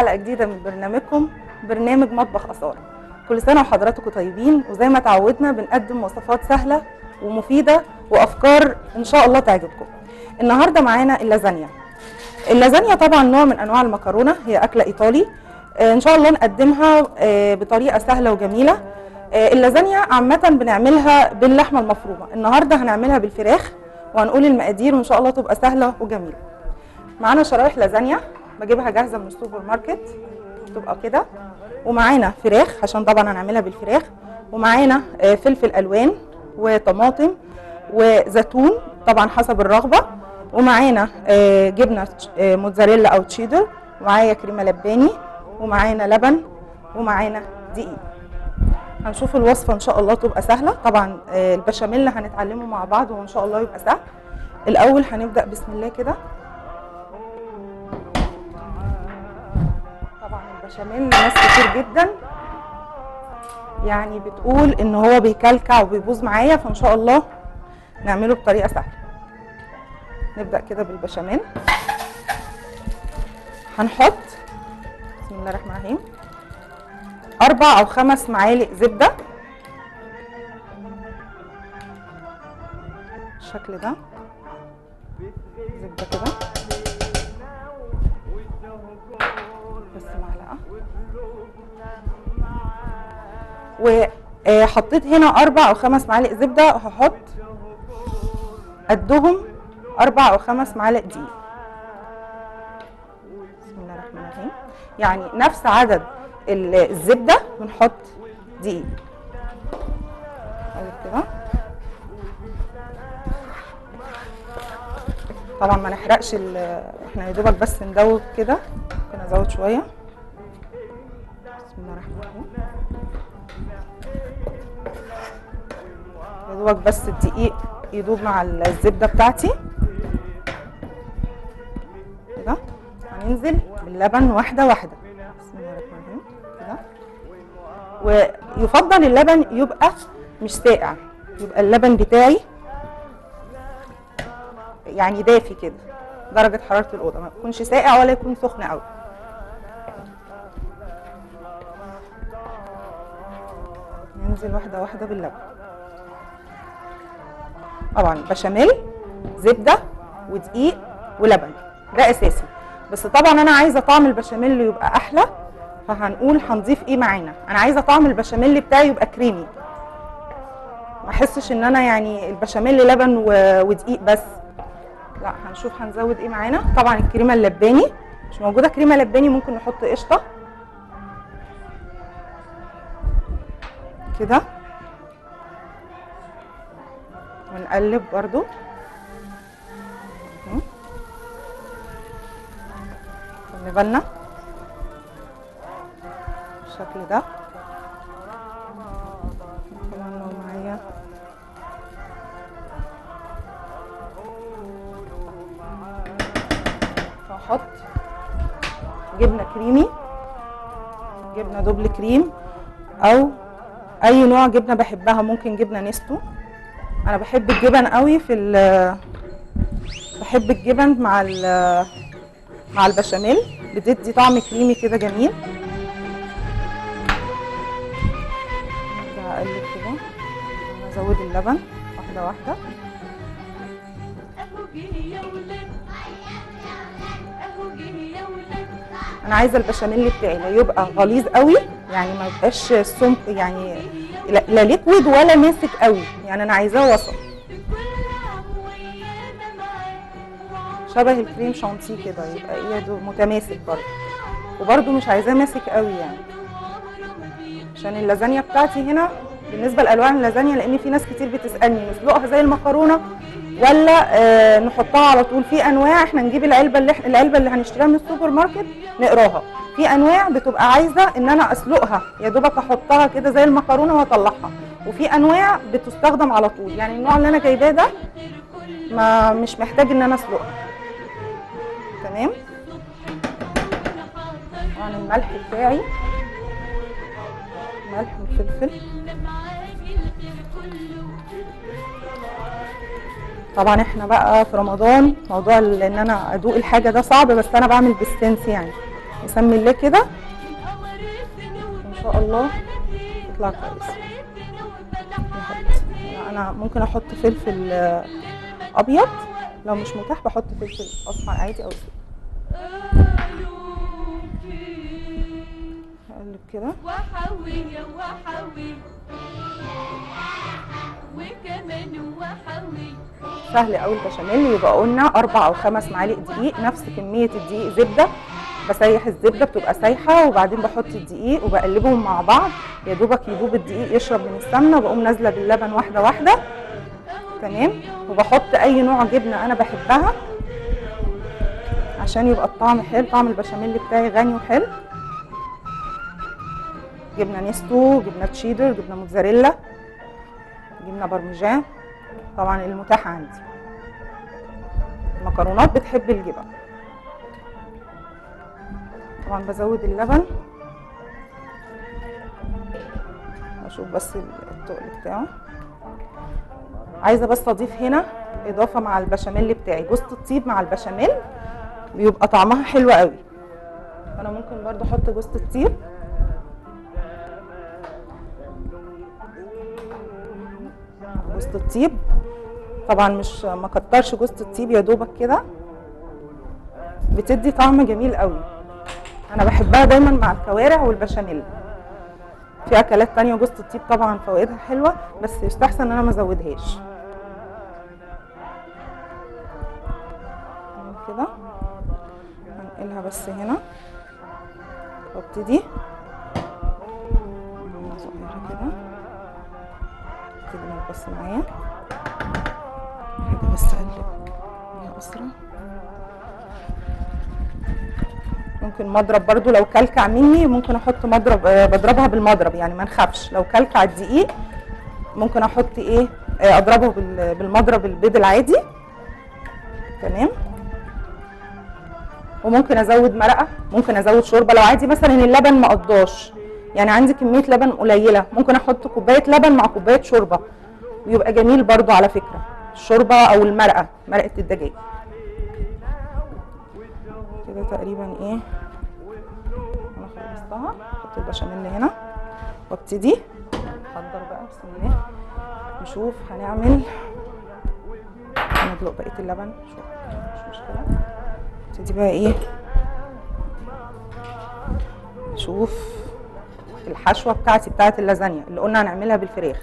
حلقة جديدة من برنامجكم برنامج مطبخ أصالة. كل سنة وحضراتكم طيبين، وزي ما تعودنا بنقدم وصفات سهلة ومفيدة وأفكار إن شاء الله تعجبكم. النهاردة معانا اللازانيا. اللازانيا طبعا نوع من أنواع المكرونة، هي أكلة إيطالي. إن شاء الله نقدمها بطريقة سهلة وجميلة. اللازانيا عامة بنعملها باللحمة المفرومة، النهاردة هنعملها بالفراخ وهنقول المقادير وإن شاء الله تبقى سهلة وجميلة. معانا شرايح لازانيا بجيبها جاهزة من السوبر ماركت تبقى كده، ومعانا فراخ عشان طبعا هنعملها بالفراخ، ومعانا فلفل ألوان وطماطم وزيتون طبعا حسب الرغبة، ومعانا جبنة موتزاريلا أو تشيدر، ومعايا كريمة لباني، ومعانا لبن، ومعانا دقيق. هنشوف الوصفة إن شاء الله تبقى سهلة. طبعا البشاميل هنتعلمه مع بعض وإن شاء الله يبقى سهل. الأول هنبدأ بسم الله كده. طبعا البشاميل ناس كتير جدا يعني بتقول إن هو بيكلكع وبيبوظ معايا، فإن شاء الله نعمله بطريقة سهلة. نبدأ كده بالبشاميل. هنحط بسم الله الرحمن الرحيم 4 أو 5 معالق زبدة بالشكل ده، زبدة كده بس معلقة، وحطيت هنا 4 أو 5 معالق زبدة، هحط قدهم 4 أو 5 معالق دقيق. بسم الله الرحمن الرحيم، يعني نفس عدد الزبدة بنحط دقيق كده. طبعا ما نحرقش احنا يا دوبك بس ندوب كده، ممكن ازود شويه. بسم الله الرحمن الرحيم، يا دوبك بس الدقيق يدوب مع الزبده بتاعتي كده. هننزل باللبن واحده واحده. بسم الله الرحمن الرحيم كده. ويفضل اللبن يبقى مش ساقع، يبقى اللبن بتاعي يعني دافي كده، درجة حرارة الأوضة ما يكونش ساقع ولا يكون سخن قوي. ننزل واحدة واحدة باللبن. طبعا بشاميل زبدة ودقيق ولبن ده أساسي، بس طبعا أنا عايزة طعم البشاميل يبقى أحلى، فهنقول هنضيف إيه معانا. أنا عايزة طعم البشاميل بتاعي يبقى كريمي، ما أحسش إن أنا يعني البشاميل لبن ودقيق بس، لا هنشوف هنزود ايه معانا. طبعا الكريمه اللباني، مش موجوده كريمه لباني ممكن نحط قشطه كده، ونقلب برضو. خلي بالنا بالشكل ده. كمان لو معايا هحط جبنه كريمي، جبنه دوبل كريم او اي نوع جبنه بحبها، ممكن جبنه نستو. انا بحب الجبن قوي بحب الجبن مع البشاميل، بتدي طعم كريمي كده جميل. هقلب كده، هزود اللبن واحده واحده. انا عايزه البشاميل بتاعي لا يبقى غليظ قوي، يعني ما يبقاش سمك، يعني لا ليكويد ولا ماسك قوي، يعني انا عايزاه وسط شبه الكريم شانتيه كده، يبقى ايه متماسك برضه، وبرضه مش عايزاه ماسك قوي يعني، عشان اللازانيا بتاعتي هنا بالنسبه لالوان اللازانيا، لان في ناس كتير بتسالني نسلقها زي المكرونه ولا نحطها على طول. في انواع احنا نجيب العلبه اللي هنشتريها من السوبر ماركت نقراها، في انواع بتبقى عايزه ان انا اسلقها يا دوبك احطها كده زي المكرونه واطلعها، وفي انواع بتستخدم على طول. يعني النوع اللي انا جايباه ده مش محتاج ان انا اسلقها. تمام. طبعا الملح بتاعي، ملح وفلفل. طبعا احنا بقى في رمضان موضوع ان انا ادوق الحاجه ده صعب، بس انا بعمل بالسنس يعني. نسمي الله كده ان شاء الله يطلع كويس. انا ممكن احط فلفل ابيض، لو مش متاح بحط فلفل اصفر عادي او اسود. هقلب كده سهل قوي البشاميل. يبقى قلنا 4 أو 5 معالق دقيق، نفس كميه الدقيق زبده، بسيح الزبده بتبقى سايحه وبعدين بحط الدقيق وبقلبهم مع بعض يا دوبك يدوب الدقيق يشرب من السمنه، وبقوم نازله باللبن واحده واحده. تمام. وبحط اي نوع جبنه انا بحبها عشان يبقى الطعم حلو، طعم البشاميل بتاعي غني وحلو. جبنه نستو، جبنه تشيدر، جبنه موتزاريلا، جبنه بارميجان، طبعا المتاح عندي. المكرونات بتحب الجبن. طبعا بزود اللبن، اشوف بس التقل بتاعه. عايزه بس اضيف هنا اضافه مع البشاميل بتاعي، جوز الطيب مع البشاميل بيبقى طعمها حلو قوي. انا ممكن برضو احط جوز الطيب. جوز الطيب طبعا مش ما كترش جوز الطيب، يا دوبك كده بتدي طعم جميل قوي. انا بحبها دايما مع الكوارع والبشاميل. في اكلات تانية جوز الطيب طبعا فوائدها حلوه، بس يستحسن ان انا ما ازودهاش. كده هنقلها بس هنا وابتدي صغيره كده تجمع بس معايا بس اقلب بيها اسرع. ممكن مضرب برضو لو كلكع مني ممكن احط مضرب، بضربها بالمضرب يعني ما نخافش. لو كلكع الدقيق ممكن احط ايه، اضربه بالمضرب البيض العادي. تمام. وممكن ازود مرقه، ممكن ازود شوربه لو عادي مثلا اللبن ما قضاش، يعني عندي كميه لبن قليله ممكن احط كوبايه لبن مع كوبايه شوربه ويبقى جميل برضو على فكره. الشوربه او المرقه، مرقه الدجاج كده تقريبا ايه انا خلصتها. احط البشاميل هنا وابتدي احضر بقى. بسم الله نشوف هنعمل. هندلق بقيه اللبن مش مشكله. ابتدي بقى ايه شوف الحشوه بتاعت اللازانيا اللي قلنا هنعملها بالفراخ.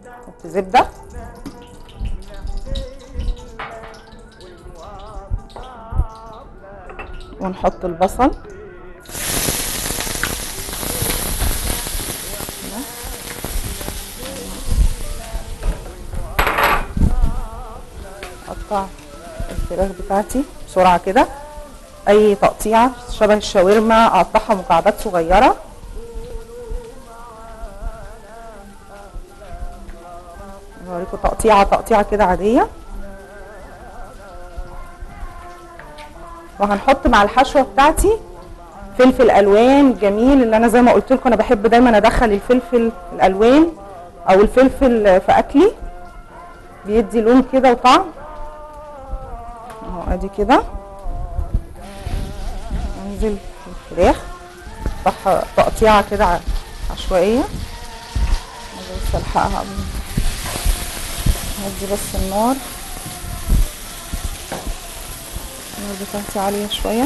نحط زبده ونحط البصل اقطع الفراخ بتاعتي بسرعه كده، اي تقطيعه شبه الشاورما اقطعها مكعبات صغيره. هوريكم تقطيعه كده عاديه. وهنحط مع الحشوه بتاعتي فلفل الوان جميل، اللي انا زي ما قلت لكم انا بحب دايما ادخل الفلفل الالوان او الفلفل في اكلي، بيدي لون كده وطعم. اهو ادي كده. انزل الفراخ اقطعها تقطيعه كده عشوائيه. عايزه بس الحقها قبل هدي بس النار بتاعتي عاليه شويه.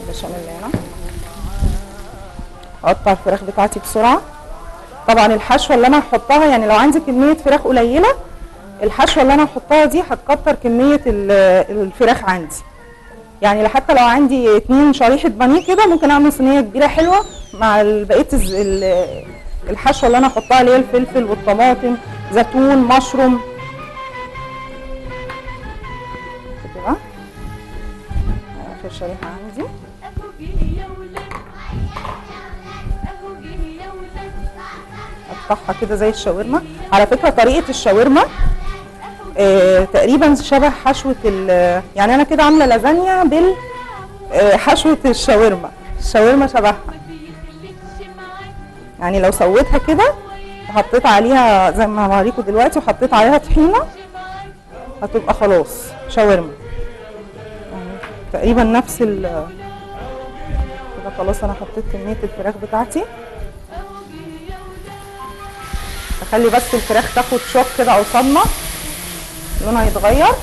البشاميل هنا اقطع الفراخ بتاعتي بسرعه. طبعا الحشوه اللي انا هحطها يعني لو عندي كميه فراخ قليله الحشوه اللي انا هحطها دي هتكتر كميه الفراخ عندي. يعني حتى لو عندي 2 شريحه بانيه كده ممكن اعمل صينيه كبيره حلوه مع بقيه الحشوه اللي انا هحطها اللي هي الفلفل والطماطم زيتون مشروم كده. اخر شريحه عندي اقطعها كده زي الشاورما. على فكره طريقه الشاورما تقريبا شبه حشوه يعني انا كده عامله لازانيا حشوة الشاورما شبهها، يعني لو سويتها كده وحطيت عليها زي ما هوريكم دلوقتي وحطيت عليها طحينة هتبقى خلاص شاورما. يعني تقريبا نفس كده. خلاص انا حطيت كمية الفراخ بتاعتي، اخلي بس الفراخ تاخد شوك كده او صدمة لونها يتغير.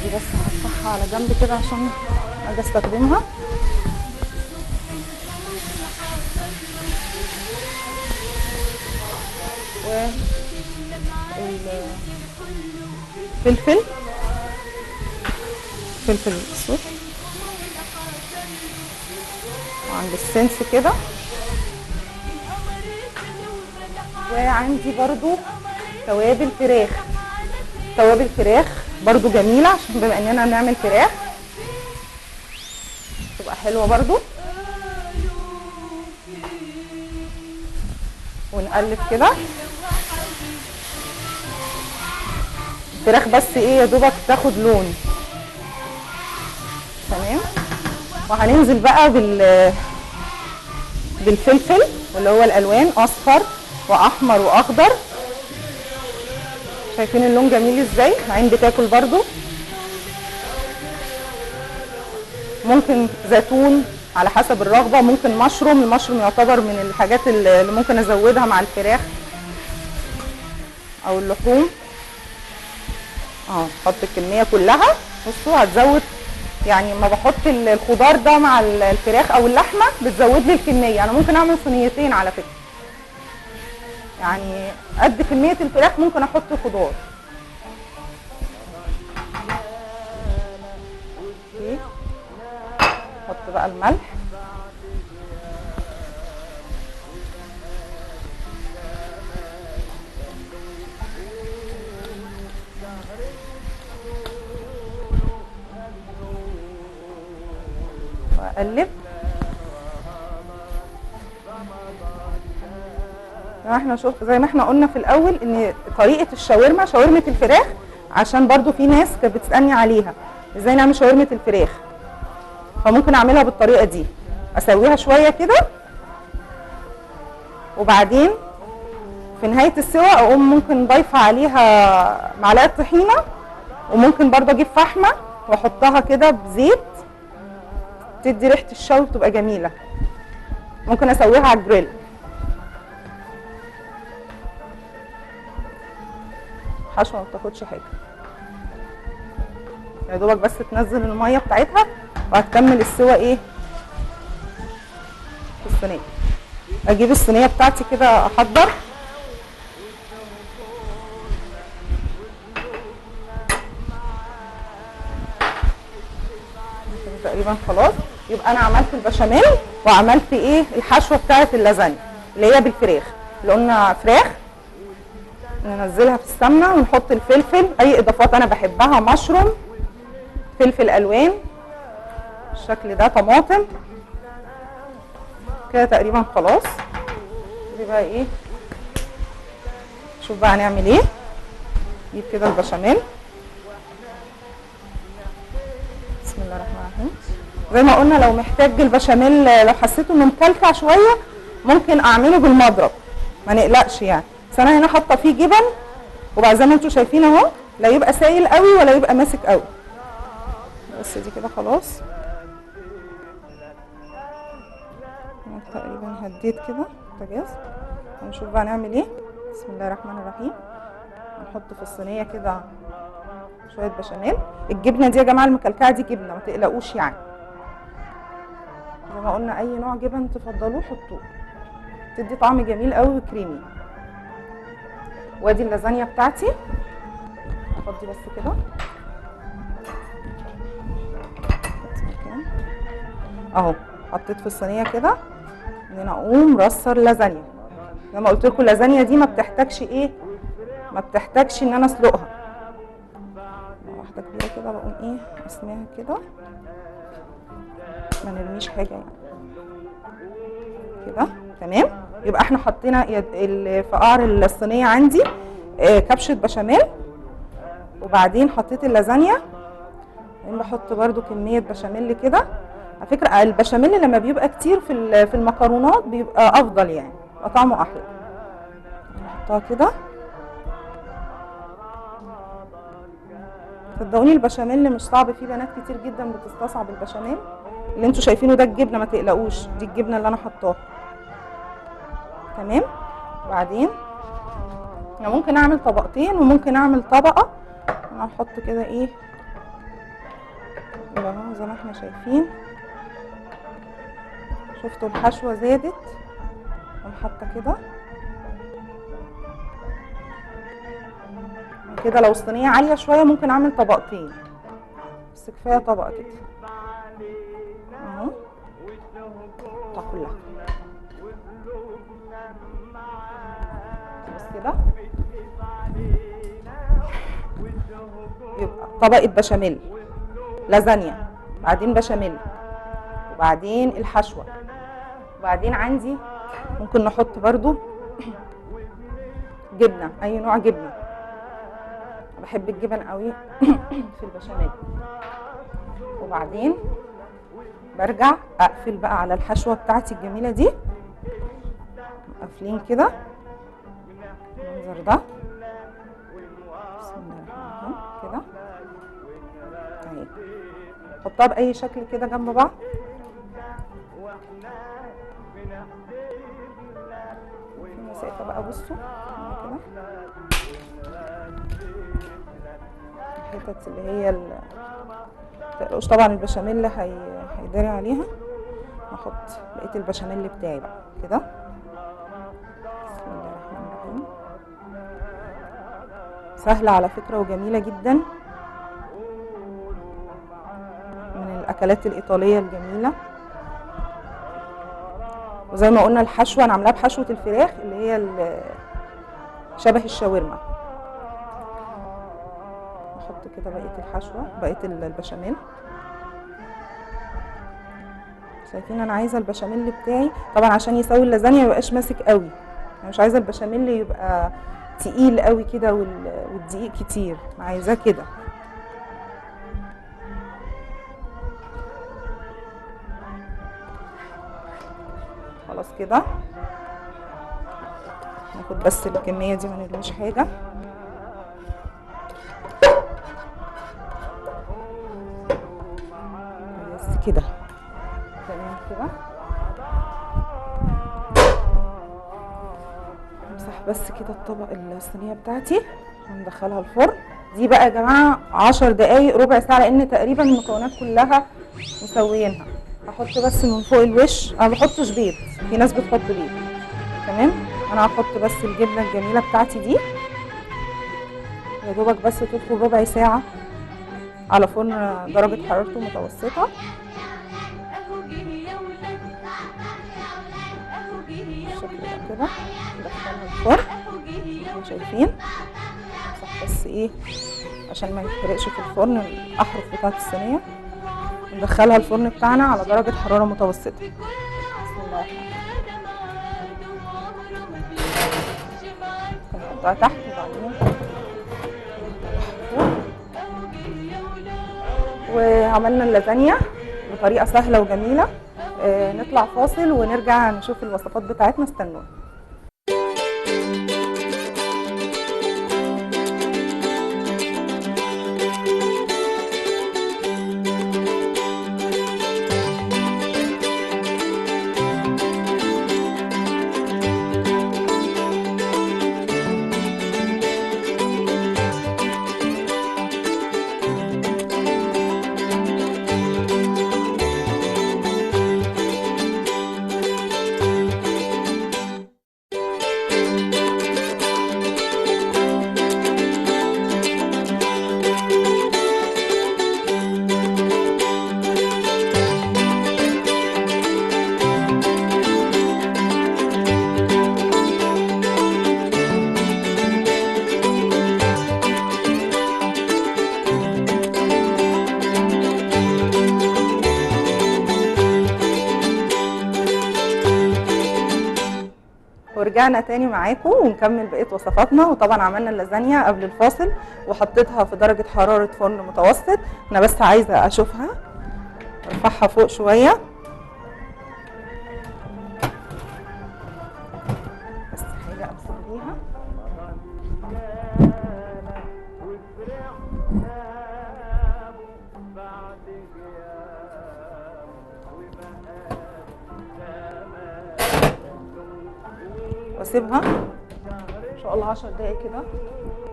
دي بس هفتحها على جنب كده عشان اجي استخدمها. والفلفل اسود وعند السنس كده. وعندي برضو توابل فراخ برضو جميلة، عشان بما اننا هنعمل فراخ تبقى حلوة برضو. ونقلب كده الفراخ بس ايه يا دوبك تاخد لون. تمام. وهننزل بقى بالفلفل اللي هو الالوان اصفر واحمر واخضر. شايفين اللون جميل ازاي؟ العين بتاكل برضو. ممكن زيتون على حسب الرغبه، ممكن مشروم. المشروم يعتبر من الحاجات اللي ممكن ازودها مع الفراخ او اللحوم. حط الكميه كلها. بصوا هتزود، يعني ما بحط الخضار ده مع الفراخ او اللحمه بتزود لي الكميه. انا ممكن اعمل صينيتين على فكره، يعني قد كميه الفراخ ممكن احط خضار. احط بقى الملح. واقلب. زي ما احنا قلنا في الاول ان طريقه شاورمه الفراخ، عشان برضو في ناس كانت بتسالني عليها ازاي نعمل شاورمه الفراخ، فممكن اعملها بالطريقه دي. اسويها شويه كده وبعدين في نهايه السوا اقوم ممكن ضايفه عليها معلقه طحينه، وممكن برضو اجيب فحمه واحطها كده بزيت تدي ريحه الشوي بتبقى جميله. ممكن اسويها على الجريل. حشوه ما بتاخدش حاجه، يا دوبك بس تنزل الميه بتاعتها وهتكمل السوا ايه في الصينيه. اجيب الصينيه بتاعتي كده احضر. تقريبا خلاص. يبقى انا عملت البشاميل وعملت ايه الحشوه بتاعت اللازانيا اللي هي بالفراخ، اللي قلنا فراخ ننزلها في السمنه ونحط الفلفل، اي اضافات انا بحبها، مشروم، فلفل الوان بالشكل ده، طماطم كده. تقريبا خلاص. دي بقى ايه، شوف بقى هنعمل ايه. نجيب كده البشاميل. بسم الله الرحمن الرحيم. زي ما قلنا لو محتاج البشاميل، لو حسيته انه مكلكع شويه ممكن اعمله بالمضرب، ما نقلقش يعني. بس انا هنا حاطه فيه جبن، وبقى زي ما انتم شايفين اهو، لا يبقى سايل قوي ولا يبقى ماسك قوي. بس دي كده خلاص. تقريبا هديت كده البوتاجاز. هنشوف بقى نعمل ايه. بسم الله الرحمن الرحيم. هنحط في الصينيه كده شويه بشاميل. الجبنه دي يا جماعه المكلكعه دي جبنه، ما تقلقوش يعني. زي ما قلنا اي نوع جبن تفضلوه حطوه، تدي طعم جميل قوي وكريمي. وادي اللازانيا بتاعتي. افضي بس كده اهو. حطيت في الصينيه كده ان انا اقوم رصه اللازانيا. زي ما قلت لكم اللازانيا دي ما بتحتاجش ايه، ما بتحتاجش ان انا اسلقها. واحده كبيره كده بقوم ايه اسميها كده، ما نرميش حاجه يعني كده. تمام. يبقى احنا حطينا في قعر الصينيه عندي كبشه بشاميل، وبعدين حطيت اللازانيا بحط برده كميه بشاميل كده. على فكره البشاميل لما بيبقى كتير في المكرونات بيبقى افضل، يعني بيبقى طعمه احلى. نحطها كده. صدقوني البشاميل مش صعب، فيه بنات كتير جدا بتستصعب البشاميل. اللي انتوا شايفينه ده الجبنه، ما تقلقوش، دي الجبنه اللي انا حطاها. تمام. وبعدين انا ممكن اعمل طبقتين وممكن اعمل طبقه. انا هحط كده ايه اهو زي ما احنا شايفين. شفتوا الحشوه زادت، وحاطه كده كده. لو الصينيه عاليه شويه ممكن اعمل طبقتين، بس كفايه طبقه كده اهو. كلها بس كده يبقى طبقه بشاميل، لازانيا، بعدين بشاميل، وبعدين الحشوه، وبعدين عندي ممكن نحط برضو جبنه، اي نوع جبنه. بحب الجبن قوي في البشاميل. وبعدين برجع اقفل بقى على الحشوه بتاعتي الجميله دي، قافلين كده المنظر ده. بسم الله الرحمن الرحيم كده اهي. حطها باي شكل كده جنب بعض. في مسافه بقى، بصوا كده الحتت اللي هي متقلقوش طبعا البشاميل هيداري عليها. هحط بقيه البشاميل بتاعي بقى كده. بسم الله الرحمن الرحيم. سهله على فكره وجميله جدا، من الاكلات الايطاليه الجميله. وزي ما قلنا الحشوه انا عاملاها بحشوه الفراخ اللي هي شبه الشاورما. نحط كده بقيه الحشوه، بقيه البشاميل. شايفين انا عايزه البشاميل بتاعي طبعا عشان يسوي اللازانيا ما يبقاش ماسك قوي. انا مش عايزه البشاميل يبقى تقيل قوي كده والدقيق كتير، عايزاه كده. خلاص كده ناخد بس الكميه دي، ما نرميش حاجه. بس كده تمام كده. امسح بس كده الطبق الصينيه بتاعتي وندخلها الفرن. دي بقى يا جماعه 10 دقايق ربع ساعه، لان تقريبا المكونات كلها مسويينها. هحط بس من فوق الوش، انا ما بحطش بيض، في ناس بتحط بيض. تمام. انا هحط بس الجبنه الجميله بتاعتي دي، يا دوبك بس تدخل ربع ساعه على فرن درجه حرارته متوسطه. بالشكل ده كده ندخلها الفرن. انتوا شايفين بس ايه عشان ما يتحرقش في الفرن الاحرف بتاعت الصينيه. ندخلها الفرن بتاعنا على درجه حراره متوسطه. بسم الله نحطها تحت وبعدين وعملنا اللازانيا بطريقه سهله وجميله. نطلع فاصل ونرجع نشوف الوصفات بتاعتنا. استنونا. ورجعنا تاني معاكم ونكمل بقيه وصفاتنا. وطبعا عملنا اللازانيا قبل الفاصل وحطيتها في درجه حراره فرن متوسط. انا بس عايزه اشوفها، ارفعها فوق شويه بس حاجه امسك بيها. واسيبها ان شاء الله 10 دقايق كده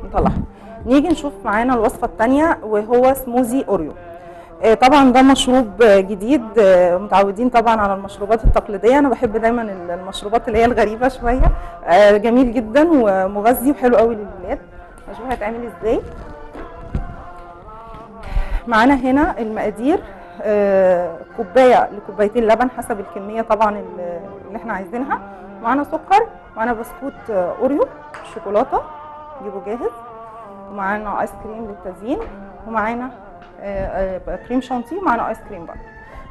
نطلعها. نيجي نشوف معانا الوصفه الثانيه وهو سموزي اوريو. طبعا ده مشروب جديد، متعودين طبعا على المشروبات التقليديه. انا بحب دايما المشروبات اللي هي الغريبه شويه. جميل جدا ومغذي وحلو قوي للولاد. هنشوف هيتعمل ازاي. معانا هنا المقادير، كوبايه لكوبايتين لبن حسب الكميه طبعا اللي احنا عايزينها. معانا سكر، معانا بسكوت اوريو شوكولاته جيبه جاهز، ومعانا ايس كريم للتزيين، ومعانا كريم شانتيه، ومعانا ايس كريم بقى.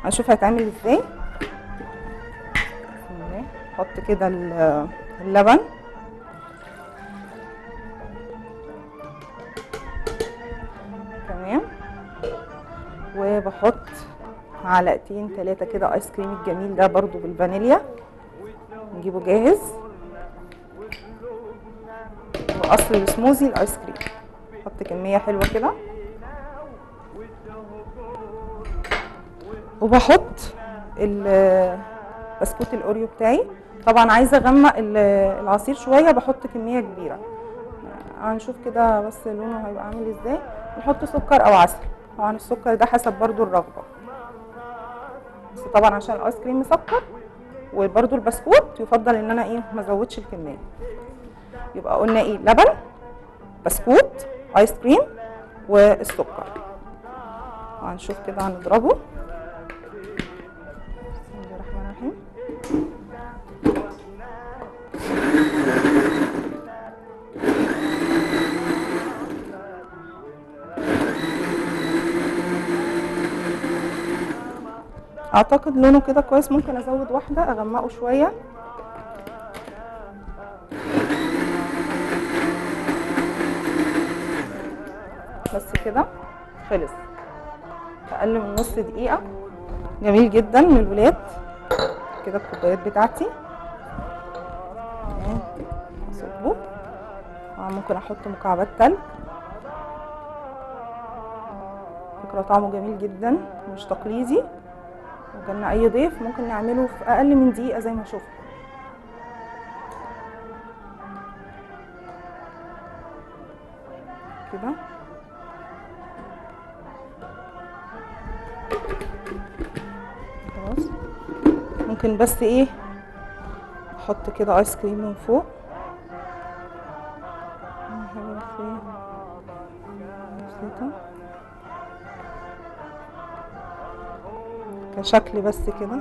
هنشوف هيتعمل ازاي. نحط كده اللبن، تمام، وبحط معلقتين 3 كده ايس كريم الجميل ده برضو بالفانيليا، نجيبه جاهز. واصل السموزي الايس كريم، احط كميه حلوه كده، وبحط بسكوت الاوريو بتاعي. طبعا عايزه اغمق العصير شويه، بحط كميه كبيره. هنشوف كده بس لونه هيبقى عامل ازاي. نحط سكر او عسل، طبعا السكر ده حسب برضو الرغبه، بس طبعا عشان الايس كريم مسكر وبرضو البسكوت يفضل ان انا ما ازودش الكميه. يبقى قلنا لبن، بسكوت، ايس كريم، والسكر. هنشوف كده هنضربه. بسم الله الرحمن الرحيم. اعتقد لونه كده كويس، ممكن ازود واحده اغمقه شويه. بس كده خلص، اقل من نص دقيقه. جميل جدا للولاد. كده الكوبايات بتاعتي اصبه. ممكن احط مكعبات تلج، فكره طعمه جميل جدا مش تقليدي. وجالنا اي ضيف ممكن نعمله في اقل من دقيقه زي ما شفنا كده. خلاص، ممكن بس احط كده ايس كريم من فوق كشكل بس كده.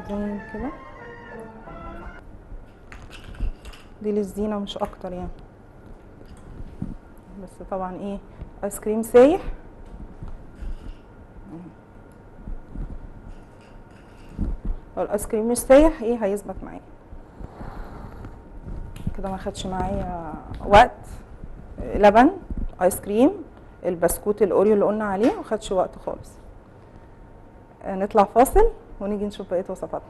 زي كده، دي للزينة مش اكتر يعني. بس طبعا ايس كريم سايح. لو الايس كريم مش سايح هيثبت معايا كده، ما خدش معايا وقت. لبن، ايس كريم، البسكوت الاوريو اللي قلنا عليه، ما خدش وقت خالص. نطلع فاصل ونيجي نشوف بقيه وصفاتنا.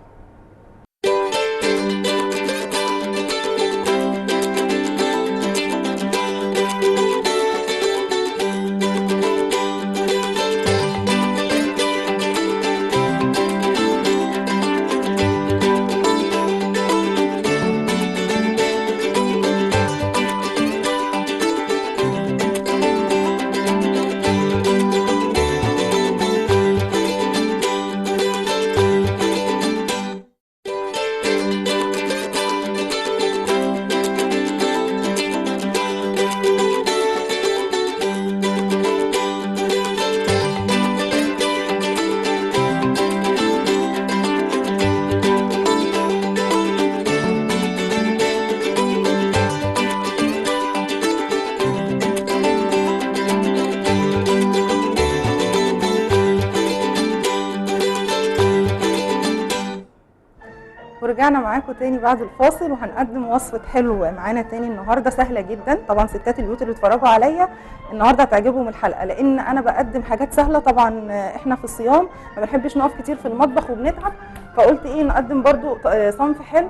ورجعنا معاكم تاني بعد الفاصل، وهنقدم وصفة حلو معانا تاني النهارده سهلة جدا. طبعا ستات البيوت اللي اتفرجوا عليا النهارده هتعجبهم الحلقة، لأن أنا بقدم حاجات سهلة. طبعا احنا في الصيام ما بنحبش نقف كتير في المطبخ وبنتعب، فقلت ايه نقدم برضو صنف حلو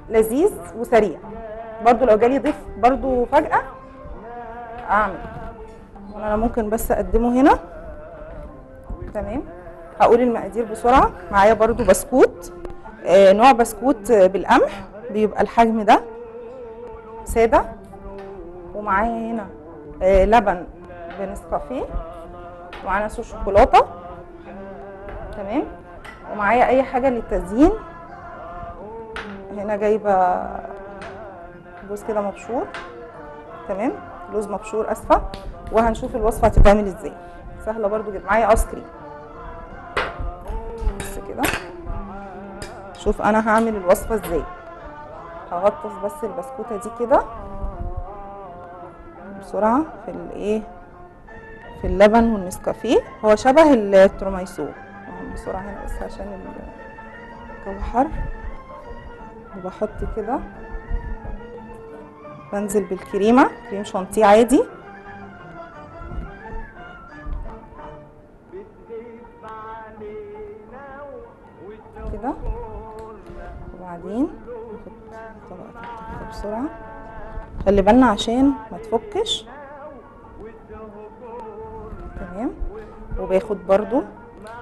لذيذ وسريع. برضو لو جالي ضيف برضو فجأة أعمل، أنا ممكن بس أقدمه هنا. تمام، هقول المقادير بسرعة. معايا برضو بسكوت، نوع بسكوت بالقمح، بيبقى الحجم ده سادة. ومعايا هنا لبن بنسكافيه، ومعانا صوص شوكولاتة. تمام، ومعايا اي حاجة للتزيين. هنا جايبة جوز كده مبشور، تمام، لوز مبشور اسفة. وهنشوف الوصفة هتتعمل ازاي، سهلة برضو جدا. معايا ايس كريم بس كده. شوف انا هعمل الوصفه ازاي. هغطس بس البسكوته دي كده بسرعه في الايه، في اللبن والنسكافيه. هو شبه التروميسو بسرعه هنا بس عشان الجو حر. وبحط كده، بنزل بالكريمه، كريم شانتيه عادي كده. وبعدين نحط طبقة كده بسرعة، خلي بالنا عشان ما تفكش. تمام، وباخد برضو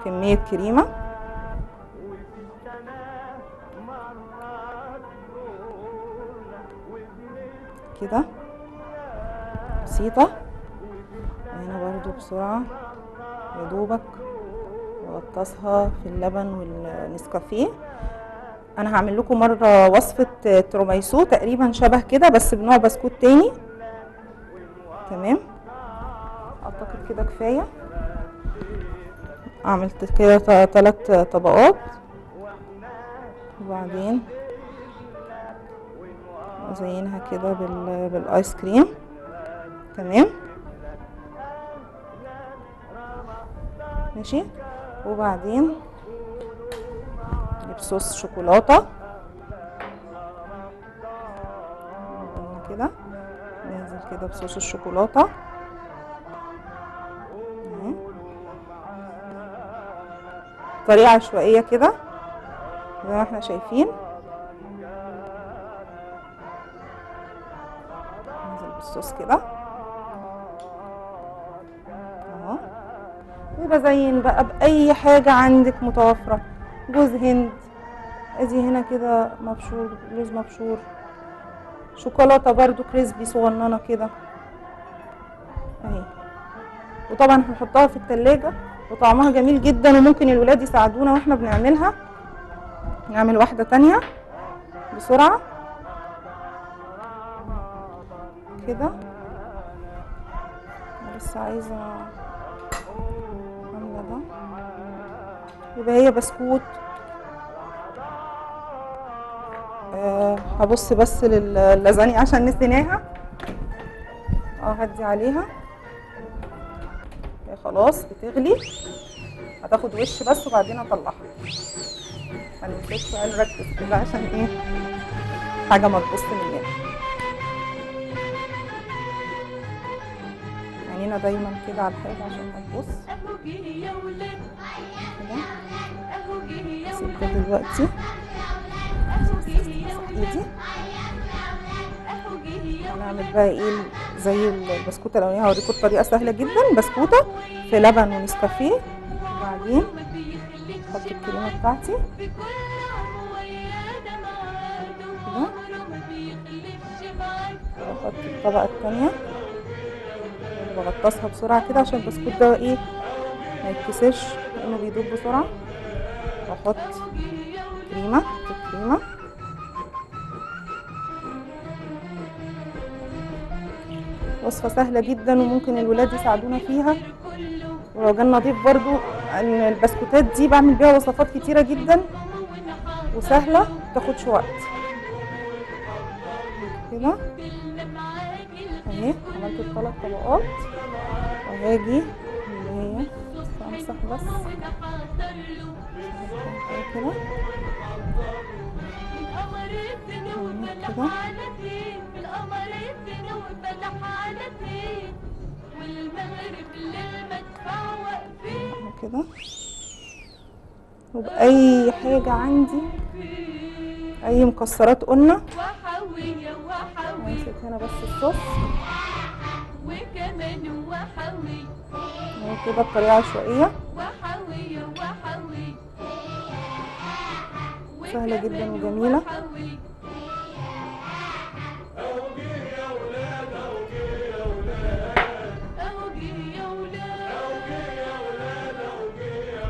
كمية كريمة كده بسيطة. وهنا برضو بسرعة يا دوبك وغطسها في اللبن والنسكافيه. انا هعمل لكم مره وصفه تروميسو تقريبا شبه كده بس بنوع بسكوت تاني. تمام، اعتقد كده كفايه. عملت كده 3 طبقات، وبعدين ازينها كده بالايس كريم. تمام ماشي. وبعدين نجيب صوص شوكولاته كده، ننزل كده بصوص الشوكولاته. طريقه عشوائيه كده زي ما احنا شايفين. ننزل بالصوص كده اهو. وبزين بقى باي حاجه عندك متوفره، جوز هند، ادي هنا كده مبشور، لوز مبشور، شوكولاته برضو كريسبي صغننه كده اهي. وطبعا هنحطها في التلاجة وطعمها جميل جدا، وممكن الولاد يساعدونا واحنا بنعملها. نعمل واحده تانية بسرعه كده. بس عايزه عامله ده. يبقى هي بسكوت. هبص بس لللازانيا عشان نسيناها. هدي عليها خلاص بتغلي، هتاخد وش بس وبعدين اطلعها. ما ننساش بقى نركز كده عشان ايه حاجه ما تبص مننا. عينينا دايما كده على الحاجه عشان ما تبص كده. سيب ده دلوقتي ايدي. هنعمل بقى ايه زي البسكوته الاولانيه. هوريكم الطريقه سهله جدا. بسكوته في لبن ونسكافيه، وبعدين احط الكريمه بتاعتي كده، واحط الطبقه الثانيه وبغطسها بسرعه كده عشان البسكوت ده ايه ما يتكسرش لانه بيدوب بسرعه. واحط كريمه الكريمه. وصفه سهله جدا وممكن الولاد يساعدونا فيها. ولو جالنا ضيف برضو، ان البسكوتات دي بعمل بيها وصفات كتيره جدا وسهله متاخدش وقت كده اهي. عملت ال3 طبقات، وهاجي اللي هي امسح بس كده كده وبأي حاجة عندي، أي مكسرات قلنا. همسك هنا بس الصوص كده بطريقة عشوائية، سهلة جدا وجميلة.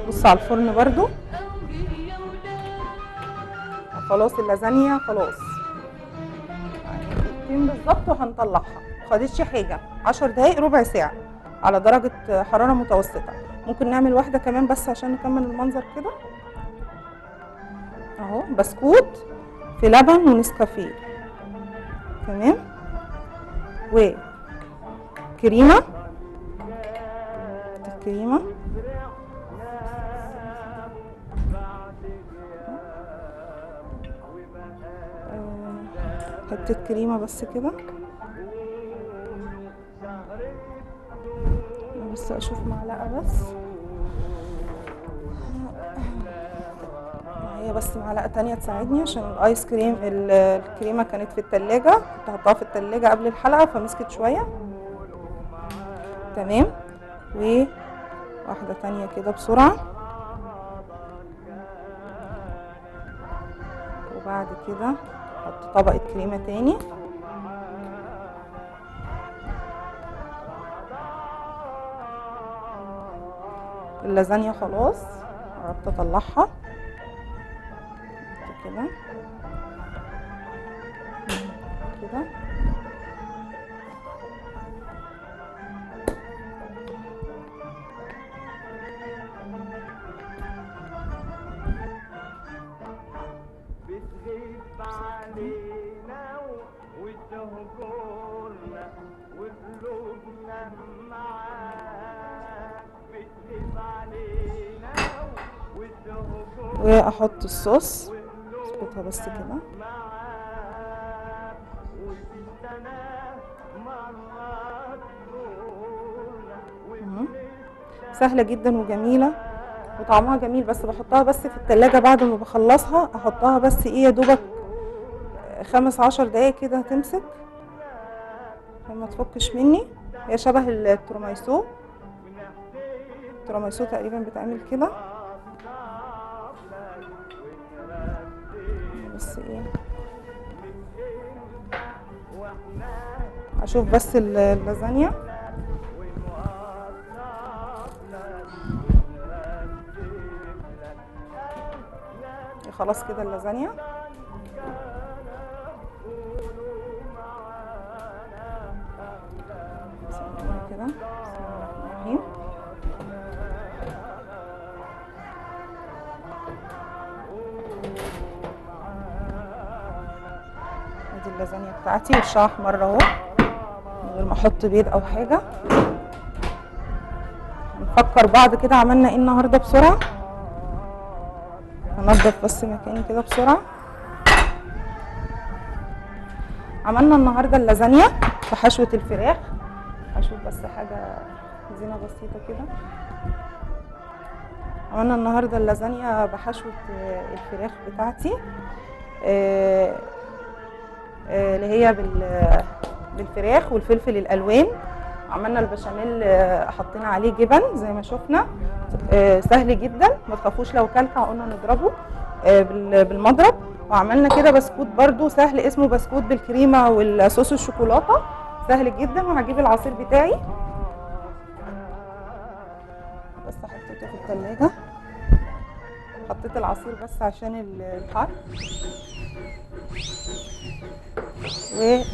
بص على الفرن برضو. خلاص اللازانيا خلاص يعني دقيقتين بالظبط وهنطلعها، مخدتش حاجة، 10 دقايق ربع ساعة على درجة حرارة متوسطة. ممكن نعمل واحدة كمان بس عشان نكمل المنظر كده. اهو بسكوت في لبن ونسكافيه، تمام، وكريمة، الكريمة حتة كريمة بس كده. بس اشوف معلقة بس، هي بس معلقة تانية تساعدني عشان الايس كريم الكريمة كانت في التلاجة، كنت هحطها في التلاجة قبل الحلقة فمسكت شوية، تمام. وواحدة تانية كده بسرعة، وبعد كده احط طبقة كريمة تاني. اللازانيا خلاص قربت اطلعها كده كده. واحط الصوص، اظبطها بس كده. سهلة جدا وجميلة وطعمها جميل، بس بحطها بس في التلاجة بعد ما بخلصها، احطها بس ايه يا دوبك 15 دقايق كده هتمسك ما تفكش مني. هي شبه التراميسو، التراميسو تقريبا بتعمل كده، بس ايه اشوف بس اللازانيا خلاص كده. اللازانيا كده، بسم الله الرحمن الرحيم. ادي اللازانيا بتاعتي وشها احمر اهو من غير ما احط بيض او حاجه. نفكر بعض كده عملنا ايه النهارده بسرعه. هنضف بس مكاني كده بسرعه. عملنا النهارده اللازانيا بحشوه الفراخ. هشوف بس حاجه زينه بسيطه كده. عملنا النهارده اللازانيا بحشوه الفراخ بتاعتي اللي هي بالفراخ والفلفل الالوان. عملنا البشاميل حطينا عليه جبن زي ما شفنا، سهل جدا، ما تخافوش لو كلكع قلنا نضربه بالمضرب. وعملنا كده بسكوت برده سهل اسمه بسكوت بالكريمه والصوص الشوكولاته، سهل جدا. وهجيب العصير بتاعي بس حطيته في الثلاجه، حطيت العصير بس عشان الحر.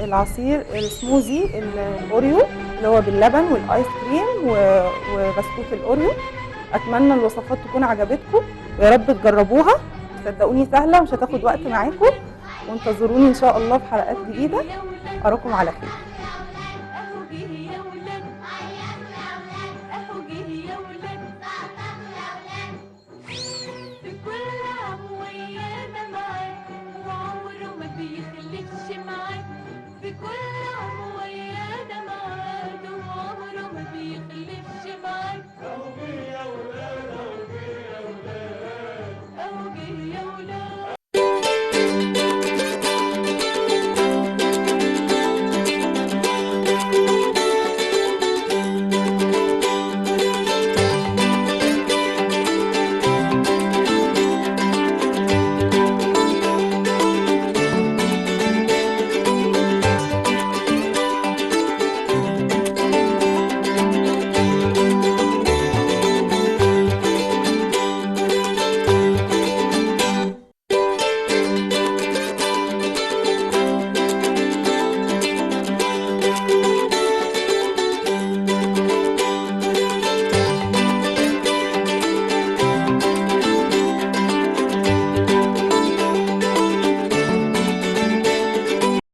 والعصير السموزي الاوريو اللي هو باللبن والايس كريم وبسكوت الاوريو. اتمنى الوصفات تكون عجبتكم ويا رب تجربوها، صدقوني سهله مش هتاخد وقت معاكم. وانتظروني ان شاء الله في حلقات جديده. اراكم على خير.